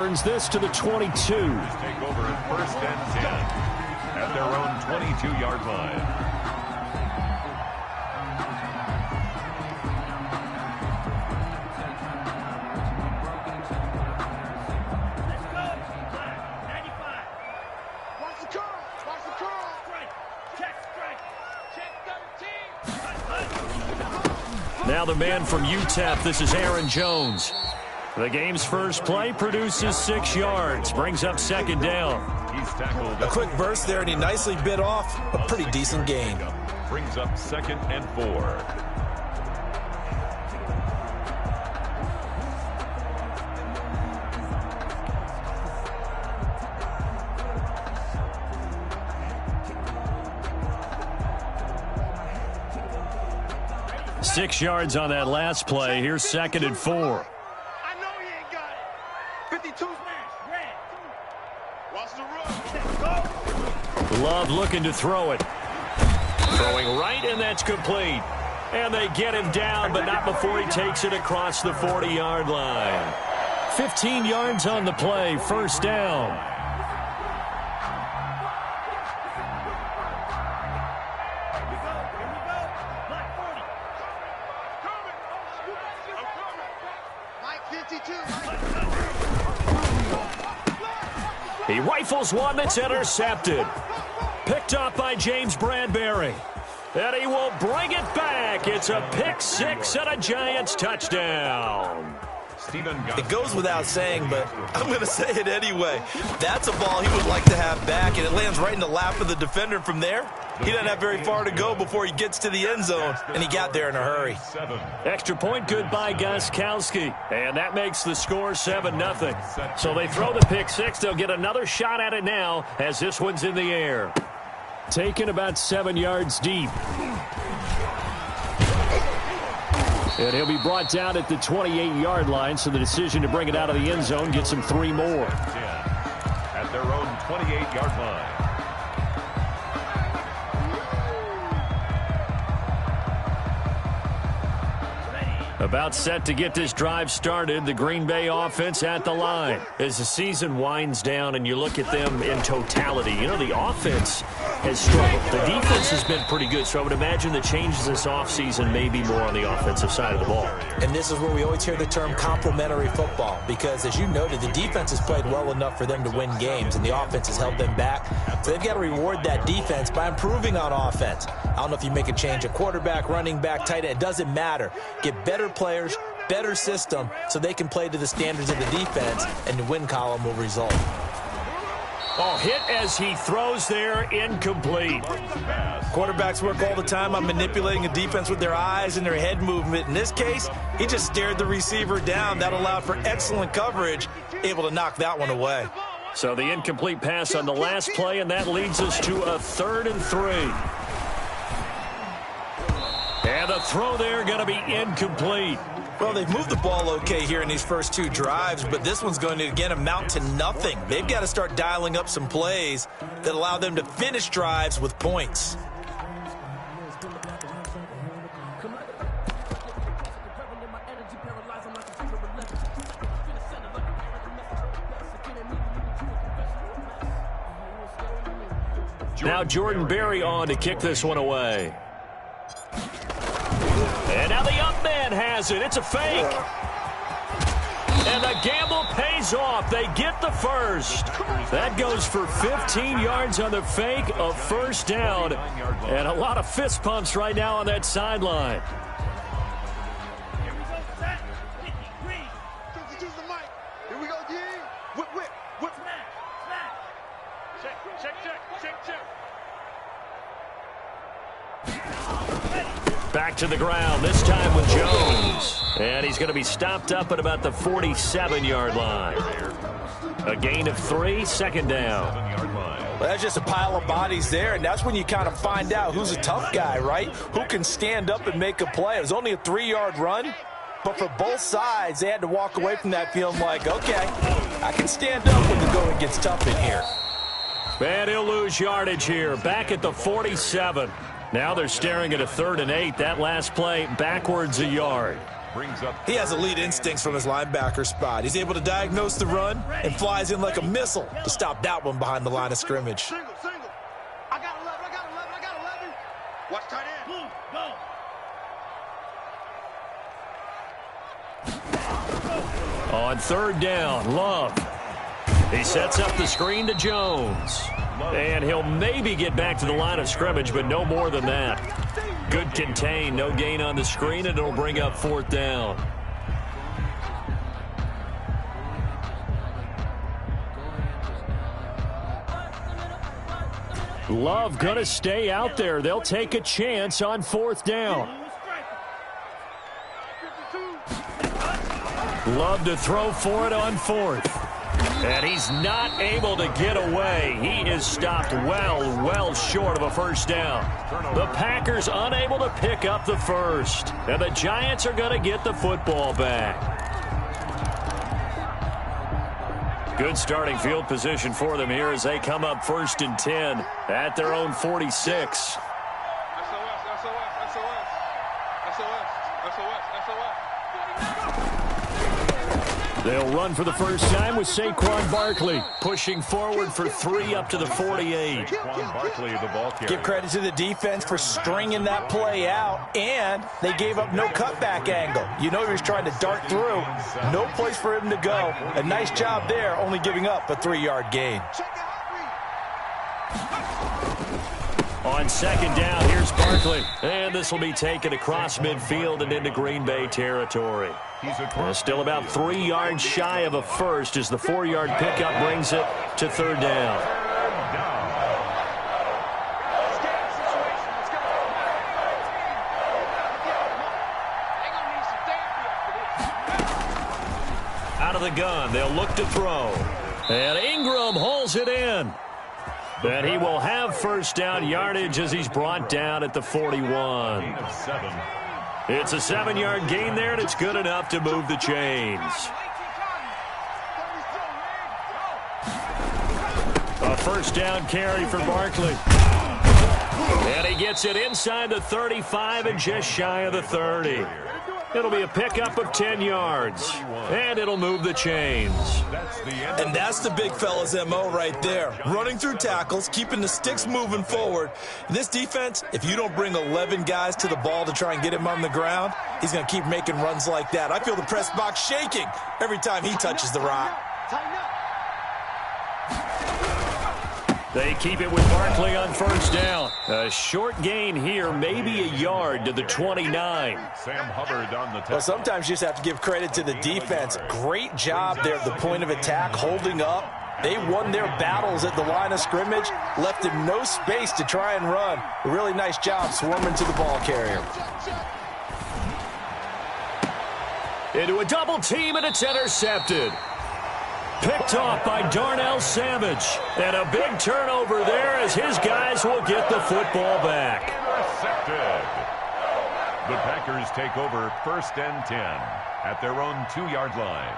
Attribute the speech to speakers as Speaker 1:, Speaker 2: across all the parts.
Speaker 1: Turns this to the 22.
Speaker 2: Take over at 1st and 10 at their own 22-yard line.
Speaker 1: Now the man from UTEP, this is Aaron Jones. The game's first play produces 6 yards, brings up 2nd down.
Speaker 2: He's tackled.
Speaker 3: A quick burst there, and he nicely bit off a pretty decent gain.
Speaker 2: Brings up 2nd and 4.
Speaker 1: 6 yards on that last play. Here's 2nd and 4.
Speaker 4: I know he ain't got it. 52 smash, red. Watch the run.
Speaker 1: Love looking to throw it. Throwing right, and that's complete. And they get him down, but not before he takes it across the 40-yard line. 15 yards on the play, 1st down. He rifles one that's intercepted. Picked up by James Bradbury. And he will bring it back. It's a pick 6 and a Giants touchdown.
Speaker 3: It goes without saying, but I'm going to say it anyway. That's a ball he would like to have back, and it lands right in the lap of the defender from there. He doesn't have very far to go before he gets to the end zone, and he got there in a hurry.
Speaker 1: Extra point good by Gostkowski, and that makes the score 7-0. So they throw the pick 6. They'll get another shot at it now as this one's in the air. Taken about 7 yards deep. And he'll be brought down at the 28-yard line, so the decision to bring it out of the end zone gets him 3 more.
Speaker 2: At their own 28-yard line.
Speaker 1: About set to get this drive started, the Green Bay offense at the line. As the season winds down and you look at them in totality, you know, the offense has struggled. The defense has been pretty good, so I would imagine the changes this offseason may be more on the offensive side of the ball.
Speaker 3: And this is where we always hear the term complementary football, because as you noted, the defense has played well enough for them to win games, and the offense has held them back. So they've got to reward that defense by improving on offense. I don't know if you make a change at quarterback, running back, tight end. It doesn't matter. Get better players, better system, so they can play to the standards of the defense, and the win column will result.
Speaker 1: Oh, hit as he throws there, incomplete.
Speaker 3: Quarterbacks work all the time on manipulating a defense with their eyes and their head movement. In this case, he just stared the receiver down. That allowed for excellent coverage, able to knock that one away.
Speaker 1: So the incomplete pass on the last play, and that leads us to a 3rd and 3. And the throw there going to be incomplete.
Speaker 3: Well, they've moved the ball okay here in these first 2 drives, but this one's going to, again, amount to nothing. They've got to start dialing up some plays that allow them to finish drives with points.
Speaker 1: Now Jordan Berry on to kick this one away. And now the up man has it. It's a fake. And the gamble pays off. They get the first. That goes for 15 yards on the fake, a 1st down. And a lot of fist pumps right now on that sideline.
Speaker 4: Here we go, set. Green. Use the mic. Here we go, D. Whip, whip, whip. Smash, smash. Check.
Speaker 1: Back to the ground, this time with Jones. And he's going to be stopped up at about the 47-yard line. A gain of 3, 2nd down.
Speaker 3: Well, that's just a pile of bodies there, and that's when you kind of find out who's a tough guy, right? Who can stand up and make a play. It was only a 3-yard run, but for both sides, they had to walk away from that feeling like, okay, I can stand up when the going gets tough in here.
Speaker 1: And he'll lose yardage here, back at the 47. Now they're staring at a 3rd and 8. That last play backwards a yard.
Speaker 2: brings up.
Speaker 3: He has elite instincts from his linebacker spot. He's able to diagnose the run and flies in like a missile to stop that one behind the line of scrimmage.
Speaker 4: Single. I got 11. Watch tight end. Go.
Speaker 1: On third down, Love. He sets up the screen to Jones. And he'll maybe get back to the line of scrimmage, but no more than that. Good contain, no gain on the screen, and it'll bring up fourth down. Love going to stay out there. They'll take a chance on fourth down. Love to throw for it on fourth. And he's not able to get away. He is stopped well short of a first down. The Packers unable to pick up the first. And the Giants are going to get the football back. Good starting field position for them here as they come up 1st and 10 at their own 46. They'll run for the first time with Saquon Barkley, pushing forward for 3 up to the 48.
Speaker 2: Saquon Barkley, the ball carrier.
Speaker 3: Give credit to the defense for stringing that play out, and they gave up no cutback angle. You know he was trying to dart through. No place for him to go. A nice job there, only giving up a 3-yard gain.
Speaker 1: On second down, here's Barkley. And this will be taken across midfield and into Green Bay territory. Still about 3 yards shy of a first as the 4-yard pickup brings it to third down. Out of the gun, they'll look to throw. And Ingram hauls it in. And he will have first down yardage as he's brought down at the 41. It's a 7-yard gain there, and it's good enough to move the chains. A first down carry for Barkley. And he gets it inside the 35 and just shy of the 30. It'll be a pickup of 10 yards, and it'll move the chains.
Speaker 3: And that's the big fella's M.O. right there. Running through tackles, keeping the sticks moving forward. This defense, if you don't bring 11 guys to the ball to try and get him on the ground, he's going to keep making runs like that. I feel the press box shaking every time he touches the rock.
Speaker 1: They keep it with Barkley on first down. A short gain here, maybe a yard to the 29.
Speaker 2: Sam Hubbard on the tackle.
Speaker 3: Well, sometimes you just have to give credit to the defense. Great job there at the point of attack, holding up. They won their battles at the line of scrimmage, left him no space to try and run. A really nice job swarming to the ball carrier.
Speaker 1: Into a double team, and it's intercepted. Picked off by Darnell Savage. And a big turnover there as his guys will get the football back.
Speaker 2: Intercepted. The Packers take over 1st and 10 at their own 2-yard line.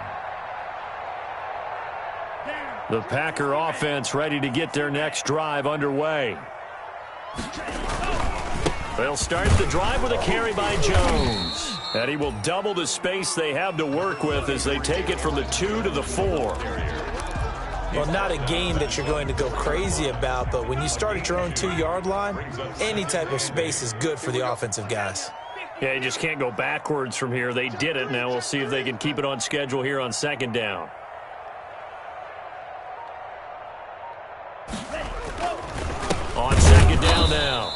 Speaker 1: The Packer offense ready to get their next drive underway. They'll start the drive with a carry by Jones. And he will double the space they have to work with as they take it from the 2 to the 4.
Speaker 3: Well, not a game that you're going to go crazy about, but when you start at your own 2-yard line, any type of space is good for the offensive guys.
Speaker 1: Yeah, you just can't go backwards from here. They did it. Now we'll see if they can keep it on schedule here on second down. On second down now.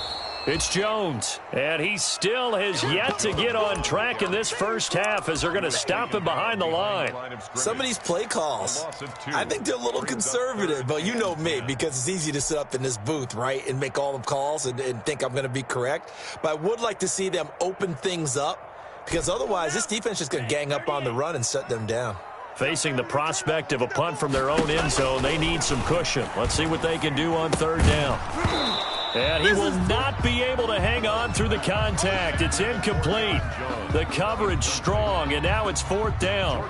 Speaker 1: It's Jones, and he still has yet to get on track in this first half as they're going to stop him behind the line.
Speaker 3: Some of these play calls, I think they're a little conservative, but you know me, because it's easy to sit up in this booth, right, and make all the calls and think I'm going to be correct. But I would like to see them open things up, because otherwise this defense is going to gang up on the run and shut them down.
Speaker 1: Facing the prospect of a punt from their own end zone, they need some cushion. Let's see what they can do on third down. And he will not be able to hang on through the contact. It's incomplete. The coverage strong, and now it's fourth down.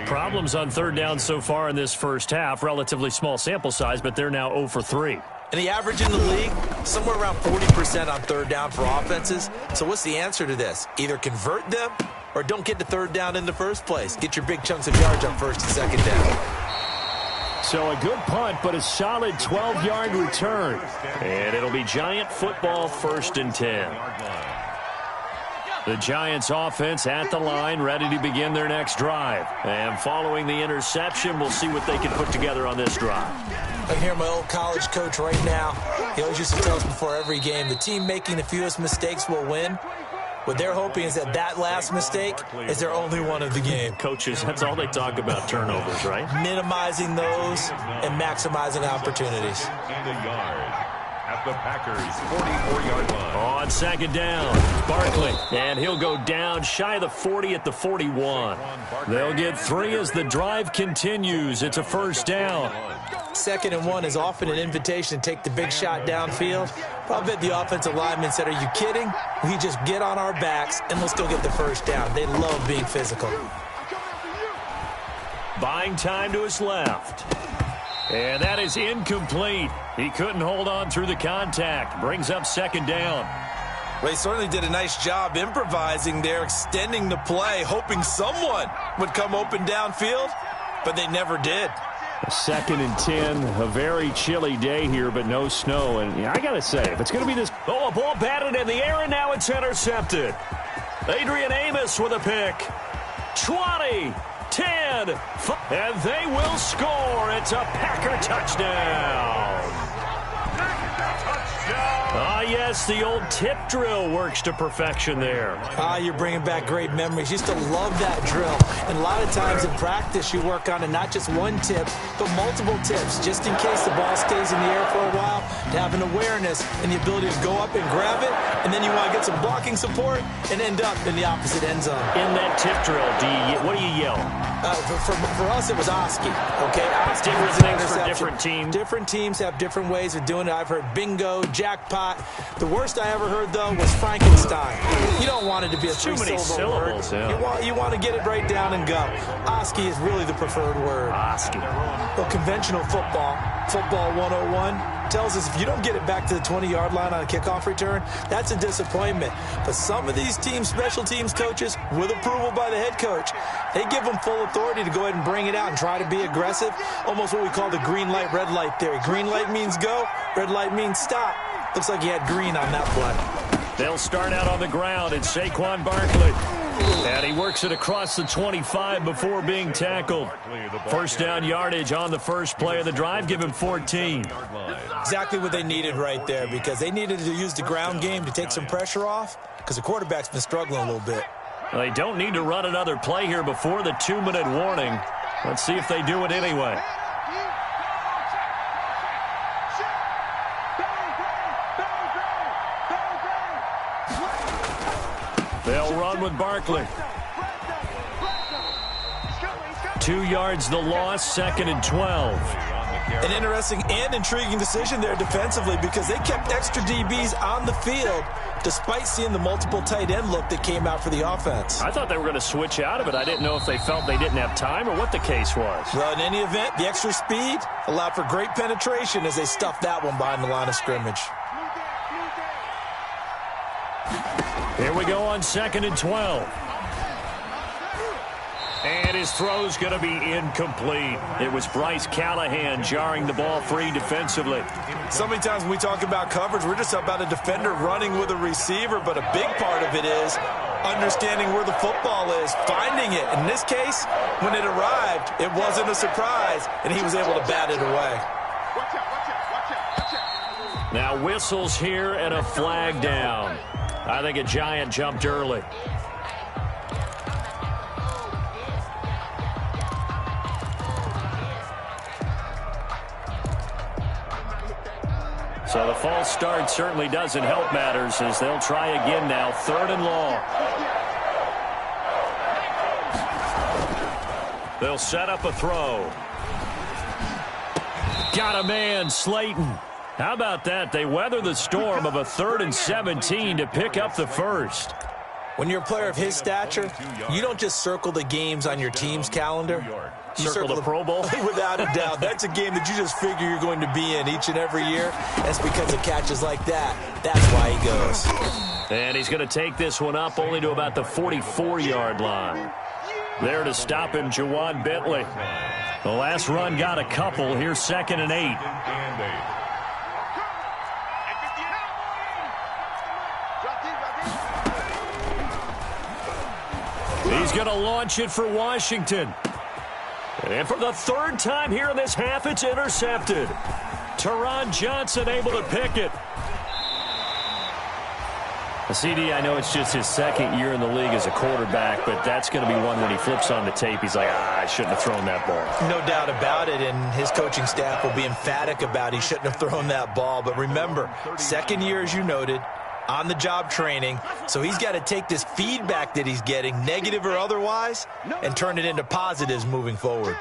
Speaker 1: Problems on third down so far in this first half. Relatively small sample size, but they're now 0 for 3.
Speaker 3: And the average in the league, somewhere around 40% on third down for offenses. So what's the answer to this? Either convert them or don't get to third down in the first place. Get your big chunks of yards on first and second down.
Speaker 1: So a good punt, but a solid 12-yard return. And it'll be Giant football, 1st and 10. The Giants offense at the line, ready to begin their next drive. And following the interception, we'll see what they can put together on this drive.
Speaker 3: I can hear my old college coach right now. He always used to tell us before every game, the team making the fewest mistakes will win. What they're hoping is that last mistake is their only one of the game.
Speaker 1: Coaches, that's all they talk about, turnovers, right?
Speaker 3: Minimizing those and maximizing opportunities.
Speaker 2: At the Packers' 44-yard line.
Speaker 1: On 2nd down, Barkley. And he'll go down shy of the 40 at the 41. They'll get 3 as the drive continues. It's a 1st down.
Speaker 3: 2nd and 1 is often an invitation to take the big shot downfield. But I bet the offensive lineman said, are you kidding? We just get on our backs and let's go get the 1st down. They love being physical.
Speaker 1: Buying time to his left. And that is incomplete. He couldn't hold on through the contact. Brings up 2nd down.
Speaker 3: Well, he certainly did a nice job improvising there, extending the play, hoping someone would come open downfield, but they never did.
Speaker 1: 2nd and 10, a very chilly day here, but no snow. And I got to say, if it's going to be this... Oh, a ball batted in the air, and now it's intercepted. Adrian Amos with a pick. 20, 10, and they will score. It's a Packer touchdown. Ah, yes, the old tip drill works to perfection there.
Speaker 3: Ah, you're bringing back great memories. Used to love that drill. And a lot of times in practice, you work on it, not just one tip, but multiple tips, just in case the ball stays in the air for a while, to have an awareness and the ability to go up and grab it, and then you want to get some blocking support and end up in the opposite end zone.
Speaker 1: In that tip drill, what do you yell?
Speaker 3: For us, it was Oski. Okay, Oski
Speaker 1: different
Speaker 3: was an
Speaker 1: things for
Speaker 3: interception.
Speaker 1: different teams.
Speaker 3: Different teams have different ways of doing it. I've heard bingo, jackpot. The worst I ever heard, though, was Frankenstein. You don't want it to be a
Speaker 1: too many
Speaker 3: syllables,
Speaker 1: word. Yeah.
Speaker 3: You want to get it right down and go. Oski is really the preferred word.
Speaker 1: Oski.
Speaker 3: Well, conventional football 101, tells us if you don't get it back to the 20-yard line on a kickoff return, that's a disappointment. But some of these teams, special teams coaches, with approval by the head coach, they give them full authority to go ahead and bring it out and try to be aggressive, almost what we call the green light, red light theory. Green light means go, red light means stop. Looks like he had green on that play.
Speaker 1: They'll start out on the ground. It's Saquon Barkley. And he works it across the 25 before being tackled. 1st down yardage on the first play of the drive. Give him 14.
Speaker 3: Exactly what they needed right there, because they needed to use the ground game to take some pressure off, because the quarterback's been struggling a little bit.
Speaker 1: Well, they don't need to run another play here before the 2-minute warning. Let's see if they do it anyway. They'll run with Barkley. 2 yards the loss, 2nd and 12.
Speaker 3: An interesting and intriguing decision there defensively, because they kept extra DBs on the field despite seeing the multiple tight end look that came out for the offense.
Speaker 1: I thought they were going to switch out of it. I didn't know if they felt they didn't have time or what the case was.
Speaker 3: Well, in any event, the extra speed allowed for great penetration as they stuffed that one behind the line of scrimmage.
Speaker 1: Here we go on 2nd and 12. And his throw's going to be incomplete. It was Bryce Callahan jarring the ball free defensively.
Speaker 3: So many times when we talk about coverage, we're just about a defender running with a receiver, but a big part of it is understanding where the football is, finding it. In this case, when it arrived, it wasn't a surprise, and he was able to bat it away.
Speaker 1: Now whistles here and a flag down. I think a Giant jumped early. So the false start certainly doesn't help matters, as they'll try again now. 3rd and long. They'll set up a throw. Got a man, Slayton. How about that? They weather the storm of a 3rd and 17 to pick up the first.
Speaker 3: When you're a player of his stature, you don't just circle the games on your team's calendar. You
Speaker 1: circle the Pro Bowl?
Speaker 3: Without a doubt. That's a game that you just figure you're going to be in each and every year. That's because of catches like that. That's why he goes.
Speaker 1: And he's going to take this one up only to about the 44-yard line. There to stop him, Jawan Bentley. The last run got a couple. Here's 2nd and 8. He's going to launch it for Washington. And for the 3rd time here in this half, it's intercepted. Teron Johnson able to pick it. CD, I know it's just his 2nd year in the league as a quarterback, but that's going to be one when he flips on the tape. He's like, I shouldn't have thrown that ball.
Speaker 3: No doubt about it, and his coaching staff will be emphatic about he shouldn't have thrown that ball. But remember, 2nd year, as you noted, on-the-job training, so he's got to take this feedback that he's getting, negative or otherwise, and turn it into positives moving forward.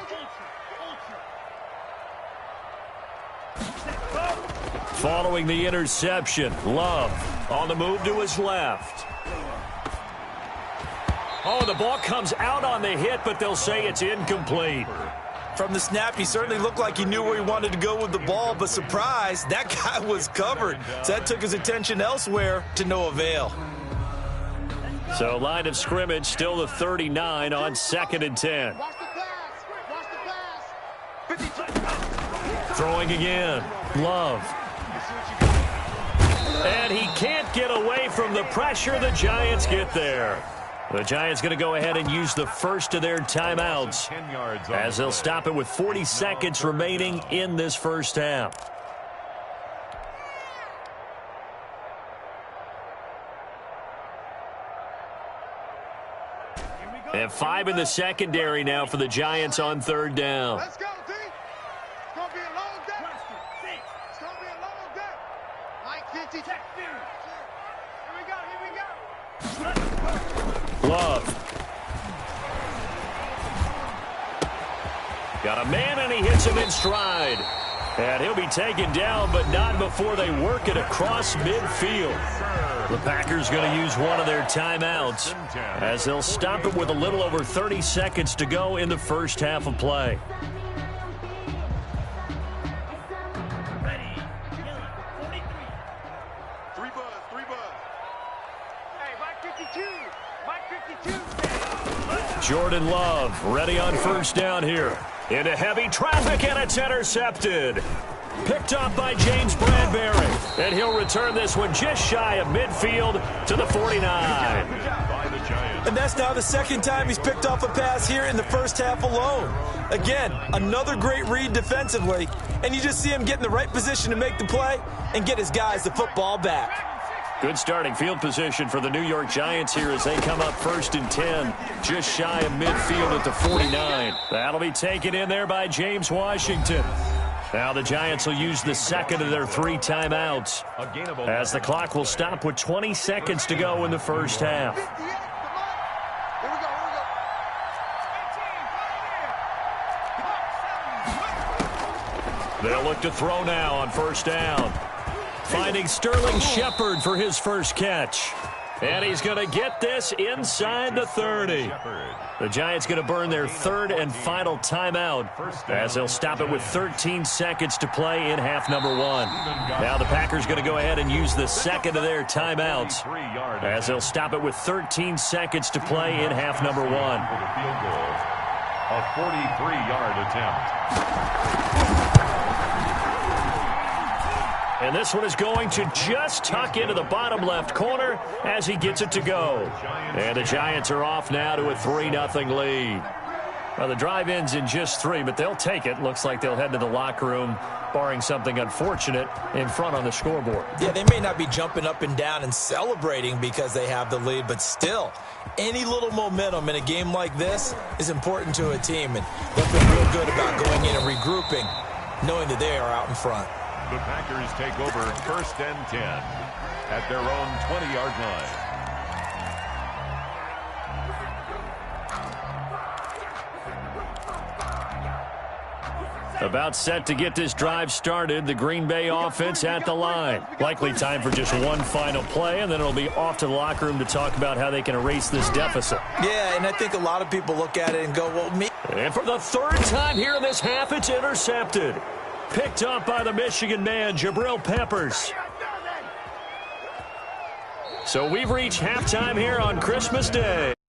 Speaker 1: Following the interception, Love on the move to his left. Oh, the ball comes out on the hit, but they'll say it's incomplete.
Speaker 3: From the snap, he certainly looked like he knew where he wanted to go with the ball, but surprise, that guy was covered. So that took his attention elsewhere to no avail.
Speaker 1: So line of scrimmage still the 39 on 2nd and 10.
Speaker 4: Watch the pass.
Speaker 1: Throwing again, Love. And he can't get away from the pressure. The Giants get there. The Giants going to go ahead and use the first of their timeouts as they'll stop it with 40 seconds remaining in this first half. And 5 in the secondary now for the Giants on 3rd down.
Speaker 4: Let's go, team. It's going to be a long day. It's going to be a long day. Mike 50. Here we go.
Speaker 1: Love. Got a man, and he hits him in stride. And he'll be taken down, but not before they work it across midfield. The Packers going to use one of their timeouts as they'll stop it with a little over 30 seconds to go in the first half of play. Jordan Love ready on 1st down here. Into heavy traffic, and it's intercepted. Picked up by James Bradbury. And he'll return this one just shy of midfield to the 49.
Speaker 3: And that's now the 2nd time he's picked off a pass here in the first half alone. Again, another great read defensively. And you just see him get in the right position to make the play and get his guys the football back.
Speaker 1: Good starting field position for the New York Giants here as they come up 1st and 10, just shy of midfield at the 49. That'll be taken in there by James Washington. Now the Giants will use the 2nd of their 3 timeouts as the clock will stop with 20 seconds to go in the first half. They'll look to throw now on 1st down. Finding Sterling Shepard for his first catch. And he's going to get this inside the 30. The Giants going to burn their 3rd and final timeout as they'll stop it with 13 seconds to play in half number 1. Now the Packers going to go ahead and use the 2nd of their timeouts as they'll stop it with 13 seconds to play in half number 1.
Speaker 2: A 43-yard attempt.
Speaker 1: And this one is going to just tuck into the bottom left corner as he gets it to go. And the Giants are off now to a 3-0 lead. Well, the drive ends in just 3, but they'll take it. Looks like they'll head to the locker room, barring something unfortunate, in front on the scoreboard.
Speaker 3: Yeah, they may not be jumping up and down and celebrating because they have the lead, but still, any little momentum in a game like this is important to a team. And they'll feel real good about going in and regrouping, knowing that they are out in front.
Speaker 2: The Packers take over 1st and 10 at their own 20-yard line.
Speaker 1: About set to get this drive started. The Green Bay offense at the line. Likely time for just one final play, and then it'll be off to the locker room to talk about how they can erase this deficit.
Speaker 3: Yeah, and I think a lot of people look at it and go, well, me.
Speaker 1: And for the 3rd time here in this half, it's intercepted. Picked up by the Michigan man, Jabril Peppers. So we've reached halftime here on Christmas Day.